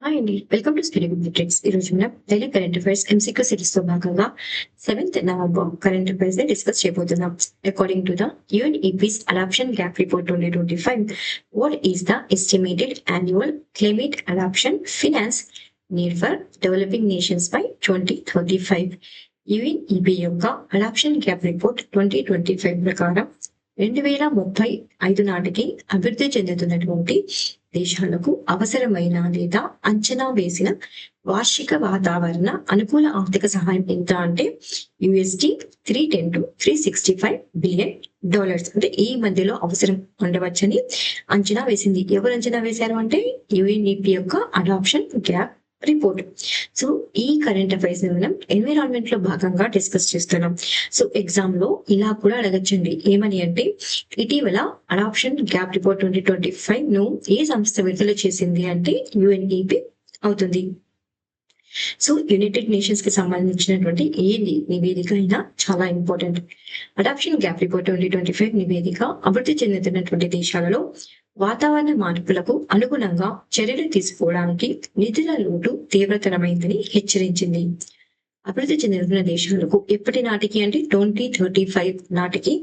Hi అండి. Welcome to study with tricks. ఈ రోజు మనం daily current affairs MCQ series తో భాగంగా 7th నవంబర్ కరెంట్ అఫైర్స్ ని డిస్కస్ చేయబోతున్నాం. According to the UNEP's Adoption Gap Report 2025, what is the estimated annual climate adoption finance need for developing nations by 2035? UNEP యొక్క adoption gap report 2025 ప్రకారం 2035 నాటికి అభివృద్ధి చెందుతున్నటువంటి దేశాలకు అవసరమైన లేదా అంచనా వేసిన వార్షిక వాతావరణ అనుకూల ఆర్థిక సహాయం ఎంత అంటే $310 to $365 బిలియన్. అంటే ఈ మధ్యలో అవసరం ఉండవచ్చని అంచనా వేసింది. ఎవరు అంచనా వేశారు అంటే యుఎన్ఈపి యొక్క అడాప్షన్ గ్యాప్ రిపోర్ట్. సో ఈ కరెంట్ అఫైర్స్ ని మనం ఎన్విరాన్మెంట్ లో భాగంగా డిస్కస్ చేస్తున్నాం. సో ఎగ్జామ్ లో ఇలా కూడా అడగచ్చండి. ఏమని అంటే ఇటీవల అడాప్షన్ గ్యాప్ రిపోర్ట్ 2025 ను ఏ సంస్థ విడుదల చేసింది అంటే యుఎన్ఈపి అవుతుంది. సో యునైటెడ్ నేషన్స్ కి సంబంధించినటువంటి ఏ నివేదిక అయినా చాలా ఇంపార్టెంట్. అడాప్షన్ గ్యాప్ రిపోర్ట్ 2025 నివేదిక అభివృద్ధి చెందుతున్నటువంటి దేశాలలో వాతావరణ మార్పులకు అనుగుణంగా చర్యలు తీసుకోవడానికి నిధుల లోటు తీవ్రతరమైందని హెచ్చరించింది. అభివృద్ధి చెందుతున్న దేశాలకు ఎప్పటి నాటికి అంటే 2035 నాటికి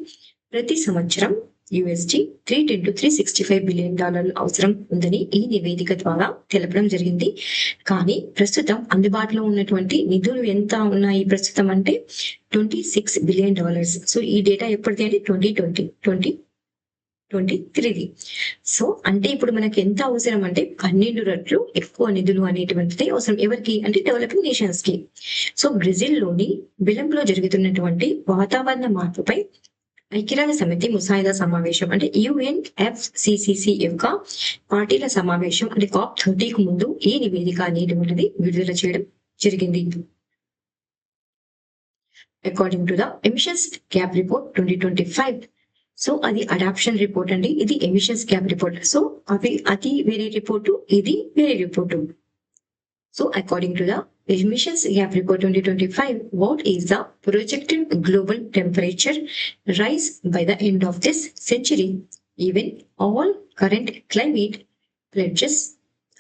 ప్రతి సంవత్సరం $310 to $365 బిలియన్ అవసరం ఉందని ఈ నివేదిక ద్వారా తెలపడం జరిగింది. కానీ ప్రస్తుతం అందుబాటులో ఉన్నటువంటి నిధులు ఎంత ఉన్నాయి ప్రస్తుతం అంటే $26 బిలియన్. సో ఈ డేటా ఎప్పటిది అంటే 2023. సో అంటే ఇప్పుడు మనకి ఎంత అవసరం అంటే 12 రెట్లు ఎక్కువ నిధులు అనేటువంటిది అవసరం. ఎవరికి అంటే డెవలపింగ్ నేషన్స్ కి. సో బ్రెజిల్ లోని బెలంలో జరుగుతున్నటువంటి వాతావరణ మార్పుపై ఐక్యరాజ్య సమితి ముసాయిదా సమావేశం అంటే UNFCCC యొక్క పార్టీల సమావేశం అంటే COP30కు ముందు ఈ నివేదిక అనేటువంటిది విడుదల చేయడం జరిగింది. According to the emissions gap report 2025, so అది అడాప్షన్ రిపోర్ట్ అండి, ఇది ఎమిషన్స్ గ్యాప్ రిపోర్ట్. సో అది వేరే రిపోర్టు, ఇది వేరే report. So according to the emissions gap report 2025, what is the projected global temperature rise by the end of this century even all current climate pledges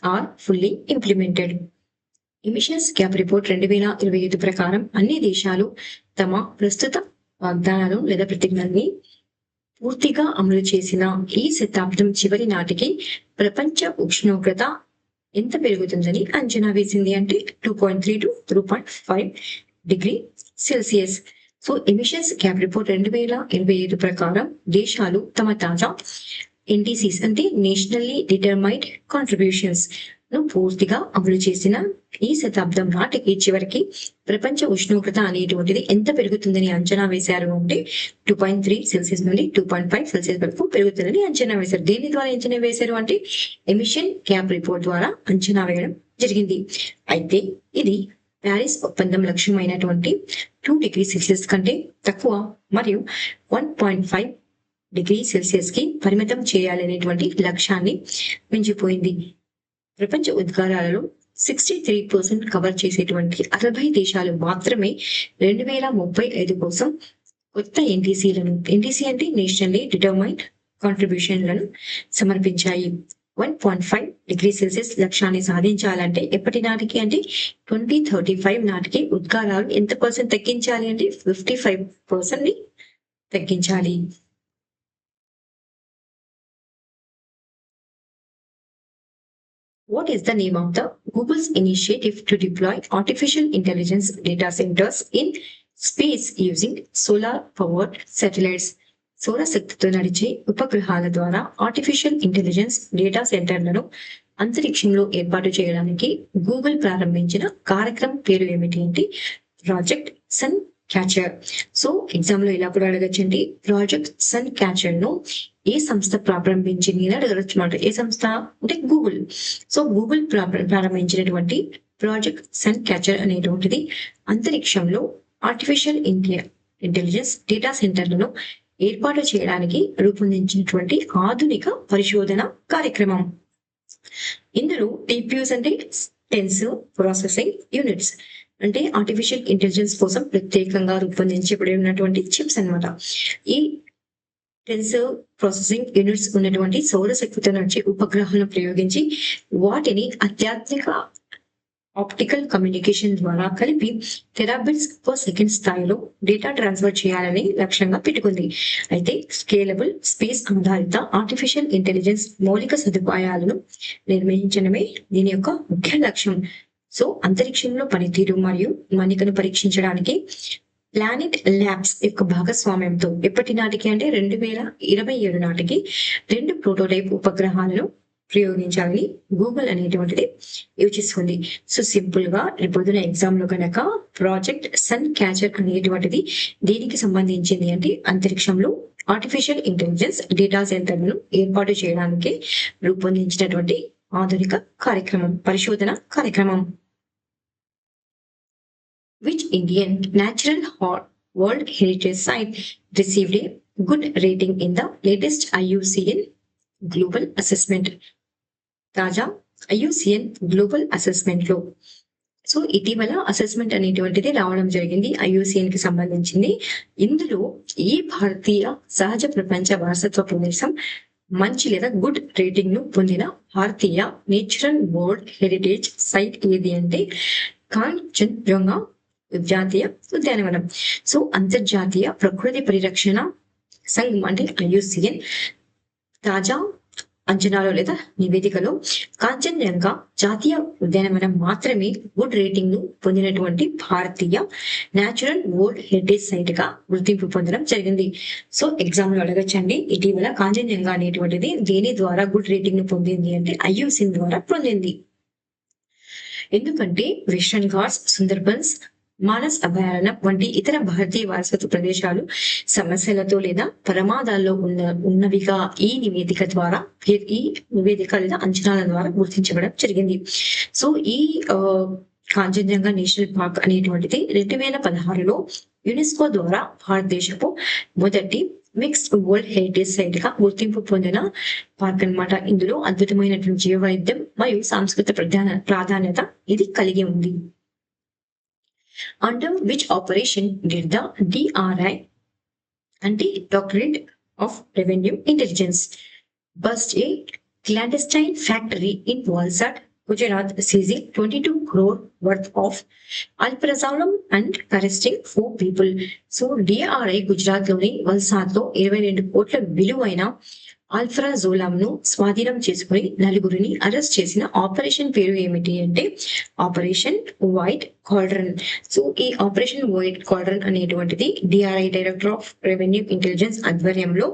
are fully implemented? Emissions gap report 2025 ప్రకారం అన్ని దేశాలు తమ ప్రస్తుత వాగ్దానాలు లేదా ప్రతిజ్ఞల్ని పూర్తిగా అమలు చేసిన ఈ శతాబ్దం చివరి నాటికి ప్రపంచ ఉష్ణోగ్రత ఎంత పెరుగుతుందని అంచనా వేసింది అంటే 2.3 to 2.5 degree Celsius. So emissions gap report 2025 ప్రకారం దేశాలు తమ తాజా NDCs అంటే నేషనల్లీ డిటర్మైన్డ్ కాంట్రిబ్యూషన్స్ ను పూర్తిగా అమలు చేసిన ఈ శతాబ్దం నాటికి చివరికి ప్రపంచ ఉష్ణోగ్రత అనేటువంటిది ఎంత పెరుగుతుందని అంచనా వేశారు అంటే 2.3 సెల్సియస్ నుండి 2.5 సెల్సియస్ వరకు పెరుగుతుందని అంచనా వేశారు. దేని ద్వారా అంచనా వేశారు అంటే ఎమిషన్ గ్యాప్ రిపోర్ట్ ద్వారా అంచనా వేయడం జరిగింది. అయితే ఇది ప్యారిస్ ఒప్పందం లక్ష్యమైనటువంటి 2 డిగ్రీ సెల్సియస్ కంటే తక్కువ మరియు 1.5 డిగ్రీ సెల్సియస్ కి పరిమితం చేయాలనేటువంటి లక్ష్యాన్ని మించిపోయింది. ప్రపంచ ఉద్గారాలలో 63% కవర్ చేసేటువంటి 60 దేశాలు మాత్రమే 2035 కోసం కొత్త ఎన్డీసీ అంటే నేషనల్లీ డిటర్మైన్డ్ కాంట్రిబ్యూషన్లను సమర్పించాయి. 1.5 డిగ్రీ సెల్సియస్ లక్ష్యాన్ని సాధించాలంటే ఎప్పటి నాటికి అంటే 2035 నాటికి ఉద్గారాలు ఎంత పర్సెంట్ తగ్గించాలి అంటే 55% ని తగ్గించాలి. What is the name of the Google's initiative to deploy artificial intelligence data centers in space using solar-powered satellites? సౌరశక్తితో నడిచే ఉపగ్రహాల ద్వారా ఆర్టిఫిషియల్ ఇంటెలిజెన్స్ డేటా సెంటర్లను అంతరిక్షంలో ఏర్పాటు చేయడానికి గూగుల్ ప్రారంభించిన కార్యక్రమం పేరు ఏమిటి అంటే project sun catcher. So exam లో ఇలా కూడా అడగచ్చండి. ప్రాజెక్ట్ సన్ క్యాచర్ ను ఏ సంస్థ ప్రారంభించింది అని అడగచ్చు మాట. ఏ సంస్థ అంటే గూగుల్. సో గూగుల్ ప్రారంభించినటువంటి ప్రాజెక్ట్ సన్ క్యాచర్ అనేటువంటిది అంతరిక్షంలో ఆర్టిఫిషియల్ ఇంటెలిజెన్స్ డేటా సెంటర్లను ఏర్పాటు చేయడానికి రూపొందించినటువంటి ఆధునిక పరిశోధన కార్యక్రమం. ఇందులో టీపీయూస్ అంటే టెన్సివ్ ప్రాసెసింగ్ యూనిట్స్ అంటే ఆర్టిఫిషియల్ ఇంటెలిజెన్స్ కోసం ప్రత్యేకంగా రూపొందించబడి ఉన్నటువంటి చిప్స్ అన్నమాట. ఈ టెన్సర్ ప్రాసెసింగ్ యూనిట్స్ ఉన్నటువంటి సౌరశక్తితో నడిచే ఉపగ్రహాలను ప్రయోగించి వాటిని అత్యాధునిక ఆప్టికల్ కమ్యూనికేషన్ ద్వారా కలిపి టెరాబిట్స్ పర్ సెకండ్ స్థాయిలో డేటా ట్రాన్స్ఫర్ చేయాలని లక్ష్యంగా పెట్టుకుంది. అయితే స్కేలబుల్ స్పేస్ ఆధారిత ఆర్టిఫిషియల్ ఇంటెలిజెన్స్ మౌలిక సదుపాయాలను నిర్మించడమే దీని యొక్క ముఖ్య లక్ష్యం. సో అంతరిక్షంలో పనితీరు మరియు మన్నికను పరీక్షించడానికి ప్లానెట్ ల్యాబ్స్ యొక్క భాగస్వామ్యంతో ఎప్పటి నాటికి అంటే 2027 నాటికి 2 ప్రోటోటైప్ ఉపగ్రహాలను ప్రయోగించాలని గూగుల్ అనేటువంటిది యోచిస్తుంది. సో సింపుల్ గా రేపొద్దున ఎగ్జామ్ లో కనుక ప్రాజెక్ట్ సన్ క్యాచర్ అనేటువంటిది దీనికి సంబంధించింది అంటే అంతరిక్షంలో ఆర్టిఫిషియల్ ఇంటెలిజెన్స్ డేటా సెంటర్లను ఏర్పాటు చేయడానికి రూపొందించినటువంటి ఆధునిక కార్యక్రమం, పరిశోధన కార్యక్రమం. Which Indian natural World Heritage Site received a good rating in the latest IUCN Global Assessment? తాజా IUCN గ్లోబల్ అసెస్మెంట్ లో సో ఇటీవల అసెస్మెంట్ అనేటువంటిది రావడం జరిగింది IUCN కి సంబంధించింది. ఇందులో ఈ భారతీయ సహజ ప్రపంచ వారసత్వ ప్రదేశం మంచి లేదా గుడ్ రేటింగ్ ను పొందిన భారతీయ నేచురల్ వరల్డ్ హెరిటేజ్ సైట్ ఏది అంటే కాంచన్జంగా జాతీయ ఉద్యానవనం. సో అంతర్జాతీయ ప్రకృతి పరిరక్షణ సంఘం అంటే IUCN తాజా అంచనాలో లేదా నివేదికలో కాంచన్జంగా జాతీయ ఉద్యానవనం మాత్రమే గుడ్ రేటింగ్ ను పొందినటువంటి భారతీయ నేచురల్ వరల్డ్ హెరిటేజ్ సైట్ గా గుర్తింపు పొందడం జరిగింది. సో ఎగ్జామ్ లో అడగచ్చండి, ఇటీవల కాంచన్జంగా అనేటువంటిది దేని ద్వారా గుడ్ రేటింగ్ ను పొందింది అంటే IUCN ద్వారా పొందింది. ఎందుకంటే వెస్టర్న్ ఘాట్స్, సుందర్బన్స్, మానస్ అభయారణ్యం వంటి ఇతర భారతీయ వారసత్వ ప్రదేశాలు సమస్యలతో లేదా ప్రమాదాల్లో ఉన్నవిగా ఈ నివేదిక లేదా అంచనాల ద్వారా గుర్తించబడడం జరిగింది. సో ఈ కాంచన్జంగా నేషనల్ పార్క్ అనేటువంటిది 2016లో యునెస్కో ద్వారా భారతదేశపు మొదటి మిక్స్డ్ వరల్డ్ హెరిటేజ్ సైట్ గా గుర్తింపు పొందిన పార్క్ అన్నమాట. ఇందులో అద్భుతమైనటువంటి జీవవైద్యం మరియు సాంస్కృతిక ప్రాధాన్యత ఇది కలిగి ఉంది. Under which operation did the DRI అంటే Directorate of Revenue Intelligence bust a clandestine factory in Valsad, Gujarat, seizing 22 crore worth of alprazolam and arresting 4 people. So DRI Gujarat లోని వల్సాద్ లో 22 కోట్ల విలువైన ఆల్ఫ్రాజోలాం ను స్వాధీనం చేసుకుని నలుగురిని అరెస్ట్ చేసిన ఆపరేషన్ పేరు ఏమిటి అంటే ఆపరేషన్ వైట్ కాల్డ్రన్. సో ఈ ఆపరేషన్ వైట్ కాల్డ్రన్ అనేటువంటిది DRI director of revenue intelligence ఆధ్వర్యంలో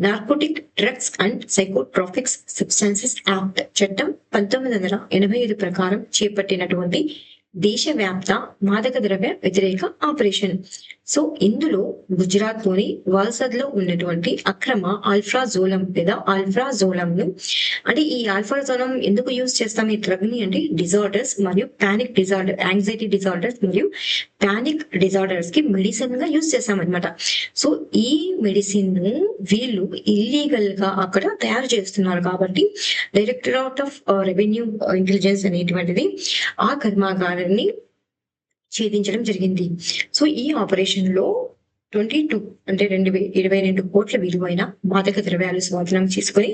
narcotic drugs and psychotropic substances act చట్టం 1985 ప్రకారం చేపట్టినటువంటి దేశవ్యాప్త మాదక ద్రవ్య వ్యతిరేక ఆపరేషన్. సో ఇందులో గుజరాత్ లోని వాల్సద్ లో ఉన్నటువంటి అక్రమ ఆల్ఫ్రాజోలం లేదా ఆల్ఫ్రాజోలం ను అంటే ఈ ఆల్ఫ్రాజోలం ఎందుకు యూజ్ చేస్తాం ఈ డ్రగ్ ని అంటే డిజార్డర్స్ మరియు పానిక్ డిజార్డర్, యాంగ్జైటీ డిజార్డర్స్ మరియు పానిక్ డిజార్డర్స్ కి మెడిసిన్ గా యూజ్ చేస్తాం అనమాట. సో ఈ మెడిసిన్ ను వీళ్ళు ఇల్లీగల్ గా అక్కడ తయారు చేస్తున్నారు కాబట్టి డైరెక్టరేట్ ఆఫ్ రెవెన్యూ ఇంటెలిజెన్స్ అనేటువంటిది ఆ కర్మాగారాన్ని ఛేదించడం జరిగింది. సో ఈ ఆపరేషన్ లో 22 అంటే 22 కోట్ల విలువైన మాదక ద్రవ్యాలు స్వాధీనం చేసుకుని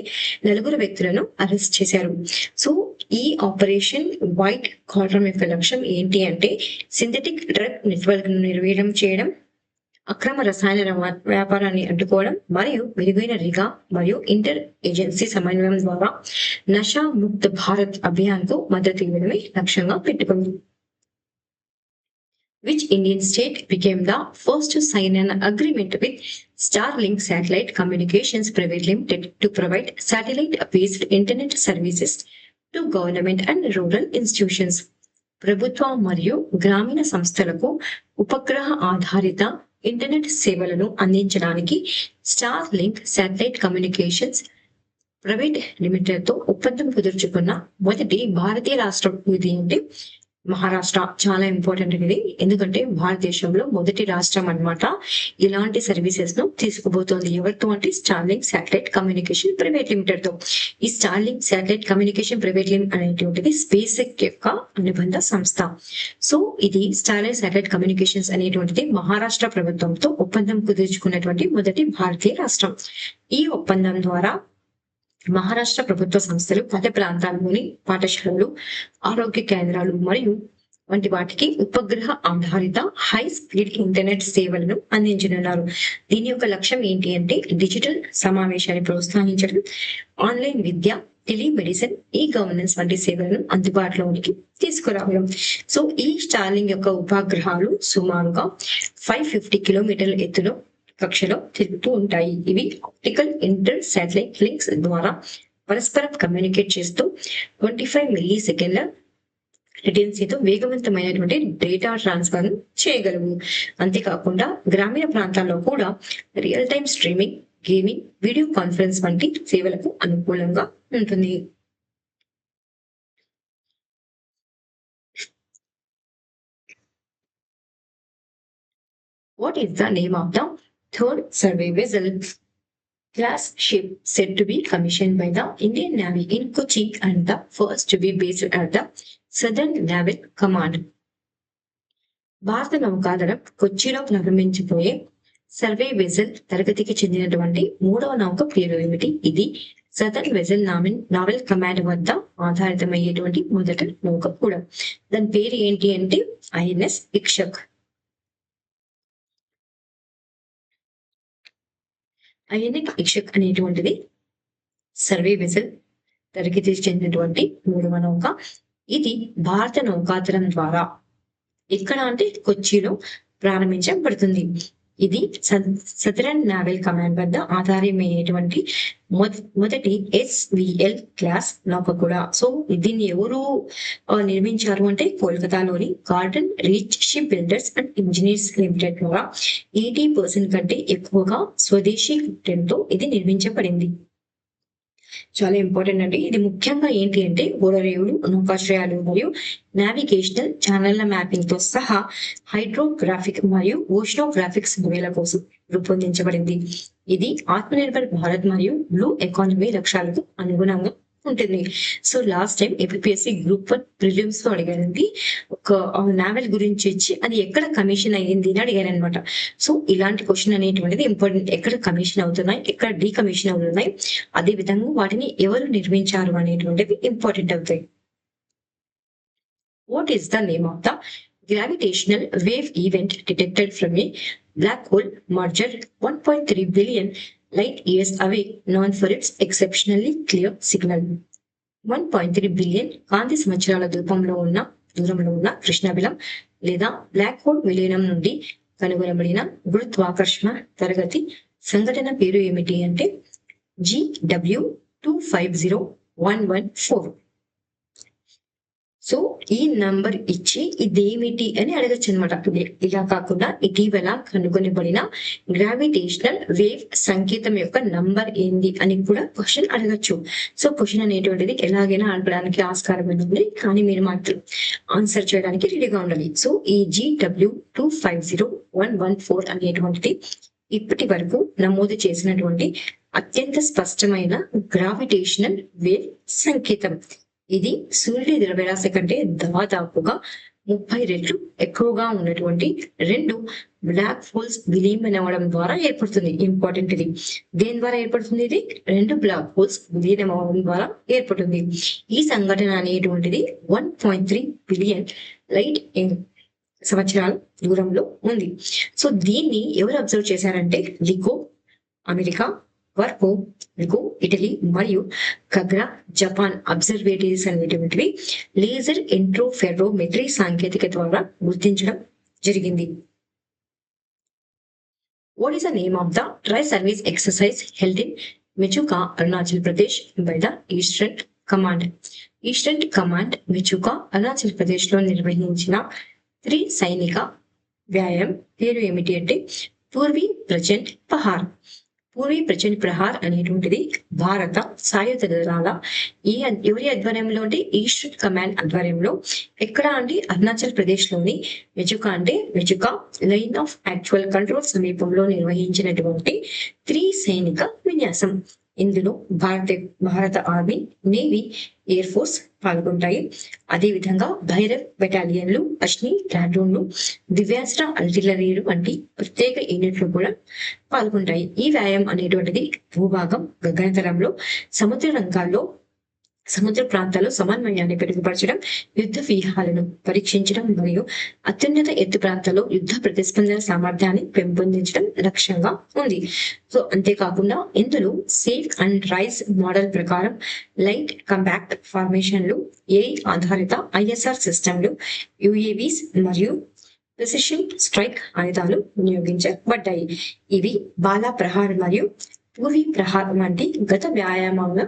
4 వ్యక్తులను అరెస్ట్ చేశారు. సో ఈ ఆపరేషన్ వైట్ కాల్డ్రన్ యొక్క లక్ష్యం ఏంటి అంటే సింథటిక్ డ్రగ్ నెట్వర్క్ ను నిర్వీర్యం చేయడం, అక్రమ రసాయన వ్యాపారాన్ని అడ్డుకోవడం మరియు మెరుగైన నిఘా మరియు ఇంటర్ ఏజెన్సీ సమన్వయం ద్వారా నషా ముక్త్ భారత్ అభియాన్ కు మద్దతు ఇవ్వడమే లక్ష్యంగా పెట్టుకుంది. Which Indian state became the first to sign an agreement with Starlink Satellite Communications Private Limited to provide satellite-based internet services to government and rural institutions? ప్రభుత్వ మరియు గ్రామీణ సంస్థలకు ఉపగ్రహ ఆధారిత ఇంటర్నెట్ సేవలను అందించడానికి star link satellite communications private limited తో ఒప్పందం కుదుర్చుకున్న మొదటి భారతీయ రాష్ట్రం ఇది అంటే మహారాష్ట్ర చాలా ఇంపార్టెంట్ ఇది, ఎందుకంటే భారతదేశంలో మొదటి రాష్ట్రం అన్నమాట ఇలాంటి సర్వీసెస్ ను తీసుకుపోతుంది. ఎవరితో అంటే Starlink satellite communication private limited తో. ఈ Starlink satellite communication private limited అనేటువంటిది స్పేస్ ఎక్స్ యొక్క అనుబంధ సంస్థ. సో ఇది స్టార్లింక్ శాటిలైట్ కమ్యూనికేషన్స్ అనేటువంటిది మహారాష్ట్ర ప్రభుత్వంతో ఒప్పందం కుదుర్చుకున్నటువంటి మొదటి భారతీయ రాష్ట్రం. ఈ ఒప్పందం ద్వారా మహారాష్ట్ర ప్రభుత్వ సంస్థలు పల్లె ప్రాంతాల్లోని పాఠశాలలు, ఆరోగ్య కేంద్రాలు మరియు వంటి వాటికి ఉపగ్రహ ఆధారిత హై స్పీడ్ ఇంటర్నెట్ సేవలను అందించనున్నారు. దీని యొక్క లక్ష్యం ఏంటి అంటే డిజిటల్ సమావేశాన్ని ప్రోత్సహించడం, ఆన్లైన్ విద్య, టెలిమెడిసిన్, ఈ గవర్నెన్స్ వంటి సేవలను అందుబాటులోనికి తీసుకురావడం. సో ఈ స్టార్లింగ్ యొక్క ఉపగ్రహాలు సుమారుగా 550 కిలోమీటర్ల ఎత్తులో కక్షలో తిరుగుతూ ఉంటాయి. ఇవి ఆప్టికల్ ఇంటర్ శాటిలైట్ లింక్స్ ద్వారా పరస్పరం కమ్యూనికేట్ చేస్తూ 25 మిల్లీ సెకండ్ల లేటెన్సీతో వేగవంతమైనటువంటి డేటా ట్రాన్స్ఫర్ చేయగలవు. అంతేకాకుండా గ్రామీణ ప్రాంతాల్లో కూడా real time streaming, gaming, video conference వంటి సేవలకు అనుకూలంగా ఉంటుంది. What is the name of the third survey vessel class ship said to be commissioned by the Indian Navy in Kochi and the first to be based at the Southern Naval Command? భారత నౌకాదళం కొచ్చిలో ప్రారంభించబోయే survey vessel తరగతికి చెందినటువంటి మూడవ నౌక పేరు ఏమిటి? ఇది southern vessel naval command వద్ద ఆధారితమయ్యేటువంటి మొదటి నౌక కూడా. దాని పేరు ఏంటి అంటే ఐఎన్ఎస్ ఇక్షక్. ఐఎన్ఎస్ ఇక్షక్ అనేటువంటిది సర్వే వెసల్ తరగతికి చెందినటువంటి మూడవ నౌక. ఇది భారత నౌకాదళం ద్వారా ఎక్కడ అంటే కొచ్చిలో ప్రారంభించబడుతుంది. ఇది సదరన్ నావల్ కమాండ్ వద్ద ఆధారమయ్యేటువంటి మొదటి SVL క్లాస్ నౌక కూడా. సో దీన్ని ఎవరు నిర్మించారు అంటే కోల్కతాలోని garden reach ship builders and engineers limited ద్వారా 80% కంటే ఎక్కువగా స్వదేశీ తో ఇది నిర్మించబడింది. చాలా ఇంపార్టెంట్ అండి. ఇది ముఖ్యంగా ఏంటి అంటే ఓడరేవులు, నౌకాశ్రయాలు మరియు నావిగేషనల్ ఛానళ్ల మ్యాపింగ్ తో సహా హైడ్రోగ్రాఫిక్ మరియు ఓషనోగ్రాఫిక్ సర్వేల కోసం రూపొందించబడింది. ఇది ఆత్మనిర్భర్ భారత్ మరియు బ్లూ ఎకానమీ లక్ష్యాలకు అనుగుణంగా ఉంటుంది. So last time APSC group 1 prelims లో అడిగారండి, ఒక నావెల్ గురించి ఇచ్చి అది ఎక్కడ కమిషన్ అయ్యింది అని అడిగారు అనమాట. సో ఇలాంటి క్వశ్చన్ అనేటువంటిది ఇంపార్టెంట్. ఎక్కడ కమిషన్ అవుతున్నాయి, ఎక్కడ డీకమిషన్ అవుతున్నాయి, అదే విధంగా వాటిని ఎవరు నిర్మించారు అనేటువంటివి ఇంపార్టెంట్ అవుతాయి. What is the name of the gravitational wave event detected from a black hole merger 1.3 billion light years away, known for its exceptionally clear signal? 1.3 billion కాంతి సంవత్సరాల దూరంలో ఉన్న కృష్ణబిలం లేదా బ్లాక్ హోల్ విలీనం నుండి కనుగొనబడిన గురుత్వాకర్షణ తరగతి సంఘటన పేరు ఏమిటి అంటే GW250114. సో ఈ నంబర్ ఇచ్చి ఇదేమిటి అని అడగచ్చు అనమాట. ఇలా కాకుండా ఇటీవల కనుగొనబడిన గ్రావిటేషనల్ వేవ్ సంకేతం యొక్క నంబర్ ఏంది అని కూడా క్వశ్చన్ అడగచ్చు. సో క్వశ్చన్ అనేటువంటిది ఎలాగైనా అడగడానికి ఆస్కారం ఉంది, కానీ మీరు మాత్రం ఆన్సర్ చేయడానికి రెడీగా ఉండాలి. సో ఈ GW250114 అనేటువంటిది ఇప్పటి వరకు నమోదు చేసినటువంటి అత్యంత స్పష్టమైన గ్రావిటేషనల్ వేవ్ సంకేతం. ఇది సూర్యుడి ద్రవ్యరాశి కంటే దాదాపుగా 30 రెట్లు ఎక్కువగా ఉన్నటువంటి 2 బ్లాక్ హోల్స్ విలీనమవడం ద్వారా ఏర్పడుతుంది. ఇంపార్టెంట్ ఇది. దేని ద్వారా ఏర్పడుతుంది? ఇది 2 బ్లాక్ హోల్స్ విలీనమవడం ద్వారా ఏర్పడుతుంది. ఈ సంఘటన అనేటువంటిది 1.3 బిలియన్ లైట్ సంవత్సరాల దూరంలో ఉంది. సో దీన్ని ఎవరు అబ్జర్వ్ చేశారంటే లిగో అమెరికా, వర్కో ఇటలీ మరియు కగ్రా జపాన్ అబ్జర్వేటరీస్ అనేటువంటివి లేజర్ ఇంట్రోఫెరోమెట్రీ సాంకేతిక ద్వారా గుర్తించడం జరిగింది. What is the name of the tri service exercise held in Mechuka, Arunachal Pradesh by the eastern command? Eastern command Mechuka, Arunachal Pradesh లో నిర్వహించిన సైనిక వ్యాయామం పేరు ఏమిటి అంటే పూర్వీ ప్రచండ్ పహార్. పూర్వీ ప్రచండ్ ప్రహార్ అనేటువంటిది భారత సాయుధ దళాల ఎవరి ఆధ్వర్యంలో అంటే ఈస్టర్న్ కమాండ్ ఆధ్వర్యంలో ఎక్కడ అంటే అరుణాచల్ ప్రదేశ్ లోని మెజుకా లైన్ ఆఫ్ యాక్చువల్ కంట్రోల్ సమీపంలో నిర్వహించినటువంటి సైనిక విన్యాసం. ఇందులో భారత ఆర్మీ, నేవీ, ఎయిర్ ఫోర్స్ పాల్గొంటాయి. అదేవిధంగా భైరవ్ బెటాలియన్లు, అశ్ని ప్లాటూన్లు, దివ్యాస్త్ర ఆర్టిలరీలు వంటి ప్రత్యేక యూనిట్లు కూడా పాల్గొంటాయి. ఈ వ్యాయామం అనేటువంటిది భూభాగం, గగనతలంలో, సముద్ర ప్రాంతాల్లో సమన్వయాన్ని మెరుగుపరచడం, యుద్ధ వ్యూహాలను పరీక్షించడం మరియు అత్యున్నత ఎత్తు ప్రాంతాల్లో యుద్ధ ప్రతిస్పందన సామర్థ్యాన్ని పెంపొందించడం లక్ష్యంగా ఉంది. సో అంతేకాకుండా ఇందులో సేఫ్ అండ్ రైజ్ మోడల్ ప్రకారం లైట్ కంపాక్ట్ ఫార్మేషన్లు, ఏఐ ఆధారిత ఐఎస్ఆర్ సిస్టంలు, యుఏవిస్ మరియు ప్రెసిషన్ స్ట్రైక్ ఆయుధాలు వినియోగించబడ్డాయి. ఇవి బాలా ప్రహార్ మరియు పూర్వీ ప్రహార్ వంటి గత వ్యాయామాల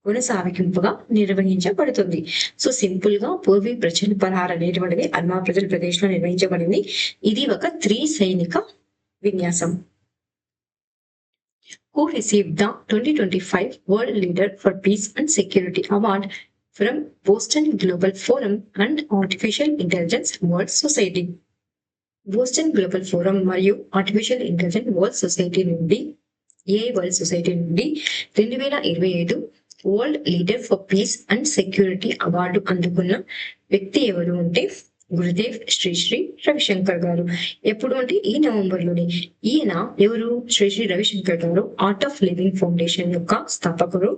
కొనసాగింపుగా నిర్వహించబడుతుంది. సో సింపుల్ గా పూర్వీ ప్రచండ్ ప్రహార్ అనేటువంటిది అరుణాచల్ ప్రదేశ్ లో నిర్వహించబడింది. ఇది ఒక సైనిక విన్యాసం. Who received the 2025 World Leader for Peace and Security Award from Boston Global Forum and Artificial Intelligence World Society? Boston global forum మరియు ఆర్టిఫిషియల్ ఇంటెలిజెన్స్ వరల్డ్ సొసైటీ నుండి 2025 world leader for piece and security award అందుకున్న వ్యక్తి ఎవరు అంటే గురుదేవ్ శ్రీ రవిశంకర్ గారు. ఎప్పుడు అంటే ఈ నవంబర్ లోనే. ఈయన ఎవరు? శ్రీ రవిశంకర్ గారు ఆర్ట్ ఆఫ్ లివింగ్ ఫౌండేషన్ యొక్క స్థాపకుడు.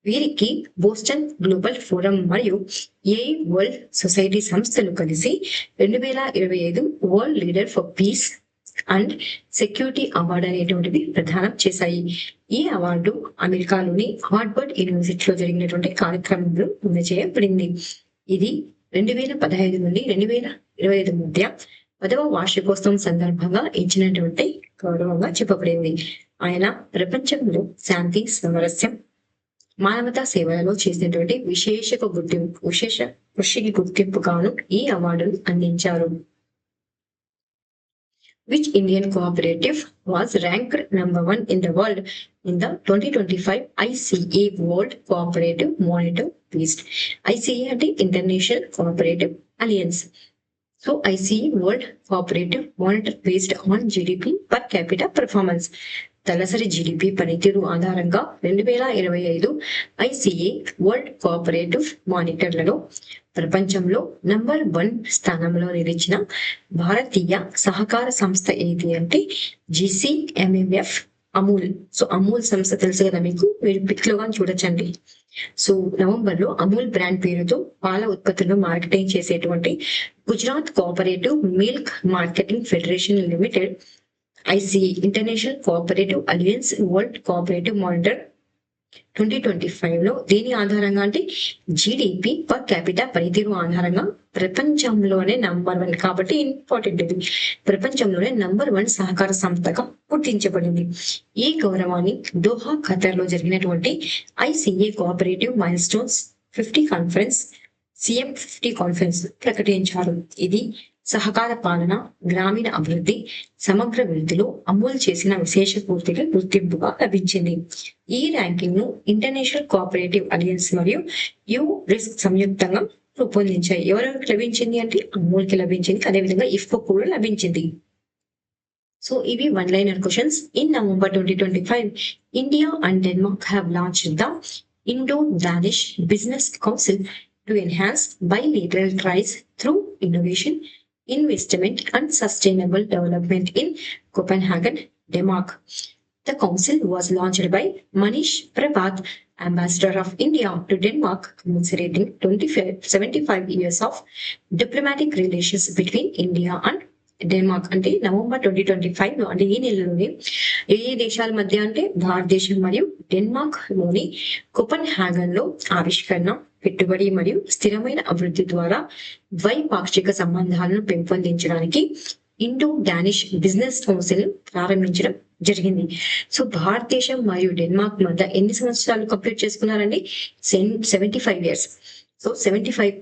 వీరికి బోస్టన్ గ్లోబల్ ఫోరం మరియు వరల్డ్ సొసైటీ సంస్థలు కలిసి 2025 world leader for piece and security award అనేటువంటిది ప్రదానం చేశాయి. ఈ అవార్డు అమెరికాలోని హార్వర్డ్ యూనివర్సిటీలో జరిగినటువంటి కార్యక్రమంలో అందజేయబడింది. ఇది 2015 నుండి 2025 మధ్య 10వ వార్షికోత్సవం సందర్భంగా ఇచ్చినటువంటి గౌరవంగా చెప్పబడింది. ఆయన ప్రపంచంలో శాంతి, సామరస్యం, మానవతా సేవలలో చేసినటువంటి విశేష కృషికి గుర్తింపుగాను ఈ అవార్డును అందించారు. Which Indian cooperative was ranked number 1 in the world in the 2025 ICA World Cooperative Monitor List? ICA అంటే International Cooperative Alliance. So ICA World Cooperative Monitor based on GDP per capita performance. తలసరి GDP పనితీరు ఆధారంగా 2025 ICA world cooperative మానిటర్లలో ప్రపంచంలో number 1 స్థానంలో నిలిచిన భారతీయ సహకార సంస్థ ఏది అంటే GCMMF అమూల్. సో అమూల్ సంస్థ తెలుసు కదా మీకు, మీరు పిక్లోగా చూడొచ్చండి. సో నవంబర్ లో అమూల్ బ్రాండ్ పేరుతో పాల ఉత్పత్తులను మార్కెటింగ్ చేసేటువంటి Gujarat cooperative milk marketing federation limited ICA international cooperative alliance world cooperative monitor 2025 లో దీని ఆధారంగా అంటే జీడిపి పర్ క్యాపిటా పనితీరు ఆధారంగా ప్రపంచంలోనే నంబర్ 1 కాబట్టి ఇంపార్టెంట్ ఇది. ప్రపంచంలోనే నంబర్ 1 సహకార సంస్థగా గుర్తించబడింది. ఈ గౌరవాన్ని దోహా ఖతర్ లో జరిగినటువంటి ICA cooperative mile stones 50 conference CM 50 conference ప్రకటించారు. ఇది సహకార పాలన, గ్రామీణ అభివృద్ధి, సమగ్ర వృద్ధిలో అమూల్ చేసిన విశేష పూర్తిగా గుర్తింపుగా లభించింది. ఈ ర్యాంకింగ్ ను ఇంటర్నేషనల్ కోఆపరేటివ్ అలయన్స్ మరియు రిస్క్ సంయుక్తంగా రూపొందించాయి. ఎవరెవరికి లభించింది అంటే అమూల్ కి లభించింది, అదేవిధంగా ఇఫ్కో కూడా లభించింది. సో ఇవి one liner questions. In November 2025 India and Denmark have launched the Indo-Danish business council to enhance bilateral ties through innovation, investment and sustainable development in Copenhagen, Denmark. The council was launched by Manish Prabhat, Ambassador of India to Denmark, commemorating 75 years of diplomatic relations between India and Denmark. అంటే November 2025 అంటే ఈ నెలలోనే ఏ దేశాల మధ్య అంటే భారతదేశం మరియు Denmark లోని కోపెన్హాగన్ లో ఆవిష్కరణ, పెట్టుబడి మరియు స్థిరమైన అభివృద్ధి ద్వారా ద్వైపాక్షిక సంబంధాలను పెంపొందించడానికి ఇండో డానిష్ బిజినెస్ కౌన్సిల్ ప్రారంభించడం జరిగింది. సో భారతదేశం మరియు డెన్మార్క్ మధ్య ఎన్ని సంవత్సరాలు కంప్లీట్ చేసుకున్నారండి? 75 years. సో 75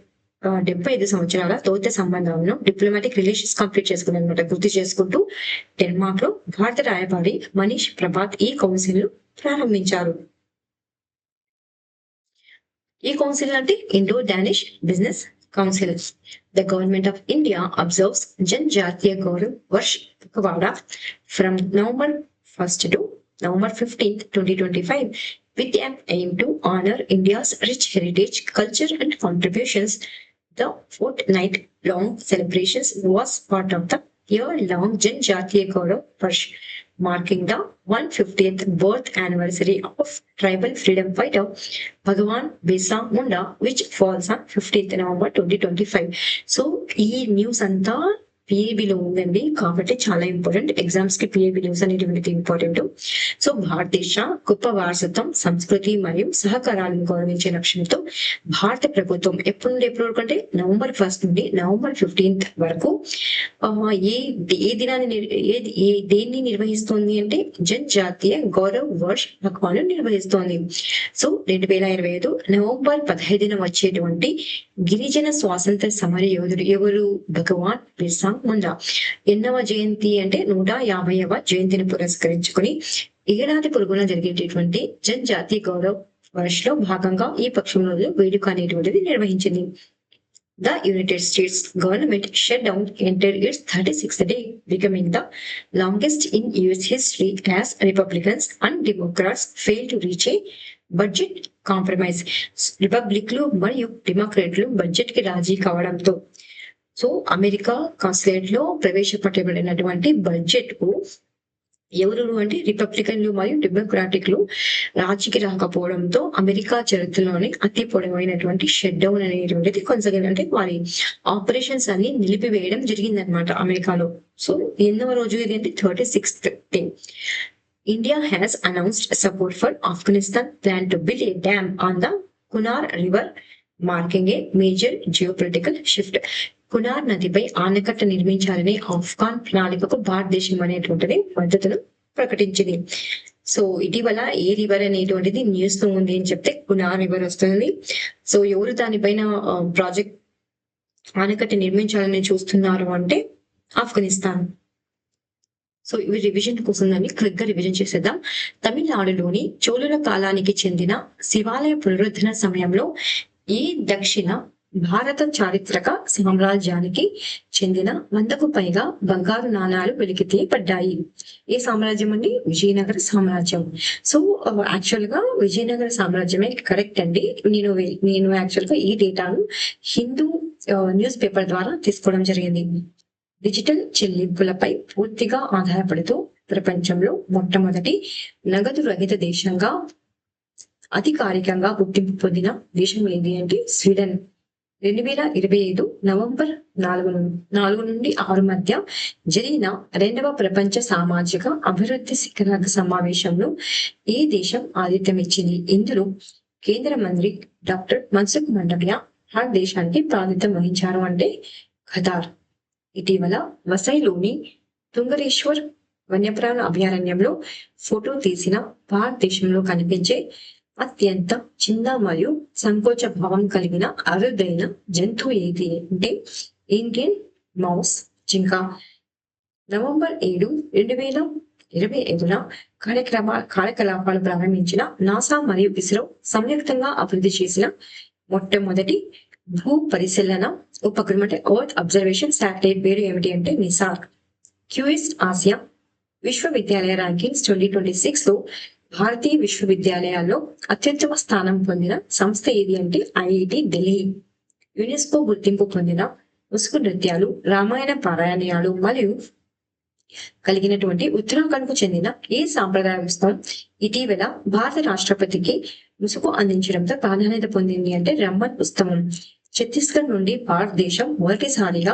75 సంవత్సరాల దౌత్య సంబంధాలను డిప్లొమాటిక్ రిలేషన్స్ కంప్లీట్ చేసుకుని అనమాట గుర్తు చేసుకుంటూ డెన్మార్క్ లో భారత రాయబారి మనీష్ ప్రభాత్ ఈ కౌన్సిల్ ను ప్రారంభించారు. ఈ కౌన్సిల్ అంటే Indo Danish business council. The government of India observes Janjatiya Gaurav Varsh Pakhwada from November 1st to November 15th, 2025 with an aim to honor India's rich heritage, culture and contributions. The fortnight-long celebrations was part of the year-long Janjatiya Gaurav Varsh, marking the 150th birth anniversary of tribal freedom fighter Bhagwan Birsa Munda, which falls on 15th November 2025. So, ఈ news అంతా పిఏబిలో ఉందండి, కాబట్టి చాలా important. Exams కి PAB news అనేటువంటిది important. So భారతదేశ గొప్ప వారసత్వం, సంస్కృతి మరియు సహకారాలను గౌరవించే లక్ష్యంతో భారత ప్రభుత్వం ఎప్పటి నుండి ఎప్పటి వరకు అంటే November 1st నుండి November 15th వరకు ఏ దినాన్ని దేన్ని నిర్వహిస్తోంది అంటే జనజాతీయ గౌరవ్ వర్ష్ పఖవాను నిర్వహిస్తోంది. సో 2025 November 15న వచ్చేటువంటి గిరిజన స్వాతంత్ర సమర యోధుడు ఎవరు? భగవాన్ బిర్సా ముండా. ఎన్నవ జయంతి అంటే 150వ జయంతిని పురస్కరించుకుని ఏడాది పొరుగున జరిగేటటువంటి జనజాతీయ గౌరవ్ వర్ష్ లో భాగంగా ఈ పక్షంలో వేడుక అనేటువంటిది నిర్వహించింది. The United States government shutdown entered its 36th day, becoming the longest in US history as Republicans and Democrats failed to reach a budget compromise. రిపబ్లిక్లు మరియు డెమోక్రాట్లు బడ్జెట్ కి రాజీ కావడంతో సో అమెరికా కాన్స్టిట్యూట్ లో ప్రవేశపెట్టబడినటువంటి బడ్జెట్ కు ఎవరు అంటే రిపబ్లికన్లు మరియు డెమోక్రాటిక్లు రాజీకి రాకపోవడంతో అమెరికా చరిత్రలోనే అతి పొడవైనటువంటి షట్ డౌన్ అనేటువంటిది కొనసాగింది. అంటే వారి ఆపరేషన్స్ అన్ని నిలిపివేయడం జరిగిందనమాట అమెరికాలో. సో ఎన్నవ రోజు ఇది అంటే 36th day. India has announced support for Afghanistan plan to build a dam on the Kunar River, marking a major geopolitical shift. Kunar నదిపై ఆనకట్ట నిర్మించాలని ఆఫ్ఘాన్ ప్రణాళికకు భారతదేశం అనేటువంటిది మద్దతును ప్రకటించింది. సో ఇటీవల ఏ రివర్ అనేటువంటిది న్యూస్ లో ఉంది అని చెప్తే కునార్ రివర్ వస్తుంది. సో ఎవరు దానిపైన ప్రాజెక్ట్ ఆనకట్ట నిర్మించాలని చూస్తున్నారు అంటే ఆఫ్ఘనిస్తాన్. సో ఇవి రివిజన్ కోసం దాన్ని క్విక్ గా రివిజన్ చేసేద్దాం. తమిళనాడులోని చోళుల కాలానికి చెందిన శివాలయ పునరుద్ధరణ సమయంలో ఈ దక్షిణ భారత చారిత్రక సామ్రాజ్యానికి చెందిన 100కు పైగా బంగారు నాణాలు వెలికి తీయబడ్డాయి. ఏ సామ్రాజ్యం అండి? విజయనగర సామ్రాజ్యం. సో యాక్చువల్ గా విజయనగర సామ్రాజ్యమే కరెక్ట్ అండి. నేను యాక్చువల్ గా ఈ డేటాను హిందూ న్యూస్ పేపర్ ద్వారా తీసుకోవడం జరిగింది. డిజిటల్ చెల్లింపులపై పూర్తిగా ఆధారపడుతూ ప్రపంచంలో మొట్టమొదటి నగదు రహిత దేశంగా అధికారికంగా గుర్తింపు పొందిన దేశం ఏది అంటే స్వీడన్. 2025 నవంబర్ 4 నుండి 6 మధ్య జరిగిన 2వ ప్రపంచ సామాజిక అభివృద్ధి శిఖరాగ్ర సమావేశంలో ఈ దేశం ఆతిథ్యం ఇచ్చింది. ఇందులో కేంద్ర మంత్రి డాక్టర్ మన్సుఖ్ మాండవ్య ఆ దేశానికి ప్రాతినిధ్యం వహించారు అంటే ఖతార్. ఇటీవల వసైలోని తుంగరేశ్వర్ వన్యప్రాణ అభయారణ్యంలో ఫోటో తీసిన భారతదేశంలో కనిపించే అత్యంత చిన్న మరియు సంకోచ భావం కలిగిన అరుదైన జంతువు ఏది అంటే ఇండియన్ మౌస్ జింక. నవంబర్ 7, 2025 కార్యకలాపాలు ప్రారంభించిన నాసా మరియు ఇస్రో సంయుక్తంగా అభివృద్ధి చేసిన మొట్టమొదటి భూ పరిశీలన ఉపగ్రహం అంటే ఎర్త్ అబ్జర్వేషన్ శాటిలైట్ పేరు ఏమిటి అంటే నిసార్. క్యూఎస్ ఆసియా విశ్వవిద్యాలయ ర్యాంకింగ్స్ 2026 లో భారతీయ విశ్వవిద్యాలయాల్లో అత్యుత్తమ స్థానం పొందిన సంస్థ ఏది అంటే ఐఐటి ఢిల్లీ. యునెస్కో గుర్తింపు పొందిన ముసుగు నృత్యాలు, రామాయణ పారాయణాలు మరియు కలిగినటువంటి ఉత్తరాఖండ్ కు చెందిన ఈ సాంప్రదాయ ఉత్సవం ఇటీవల భారత రాష్ట్రపతికి ముసుగు అందించడంతో ప్రాధాన్యత పొందింది అంటే రమ్మన్ ఉత్సవం. ఛత్తీస్గఢ్ నుండి భారతదేశం మొదటిసారిగా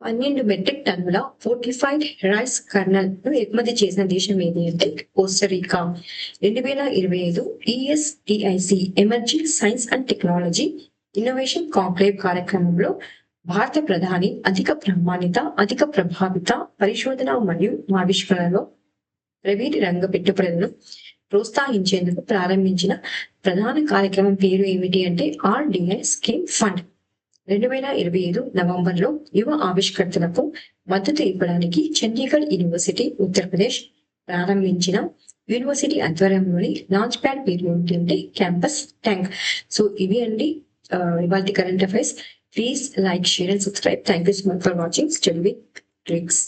12 మెట్రిక్ టన్నుల ఫోర్టిఫైడ్ రైస్ కర్నల్ ను ఎగుమతి చేసిన దేశం ఏది అంటే కోస్టరీకా. 2025 ESTIC emerging science and technology innovation conclave కార్యక్రమంలో భారత ప్రధాని అధిక ప్రామాణిత, అధిక ప్రభావిత పరిశోధన మరియు ఆవిష్కరణలో ప్రైవేటు రంగ పెట్టుబడులను ప్రోత్సహించేందుకు ప్రారంభించిన ప్రధాన కార్యక్రమం పేరు ఏమిటి అంటే RDI స్కీమ్ ఫండ్. 2025 నవంబర్లో యువ ఆవిష్కర్తలకు మద్దతు ఇవ్వడానికి చండీగఢ్ యూనివర్సిటీ ఉత్తరప్రదేశ్ ప్రారంభించిన యూనివర్సిటీ ఆధ్వర్యంలోని లాంచ్ ప్యాడ్ పేరు ఏంటంటే క్యాంపస్ ట్యాంక్. సో ఇవి అండి ఇవాళ current affairs. Please like, share and subscribe. Thank you so much for watching study with tricks.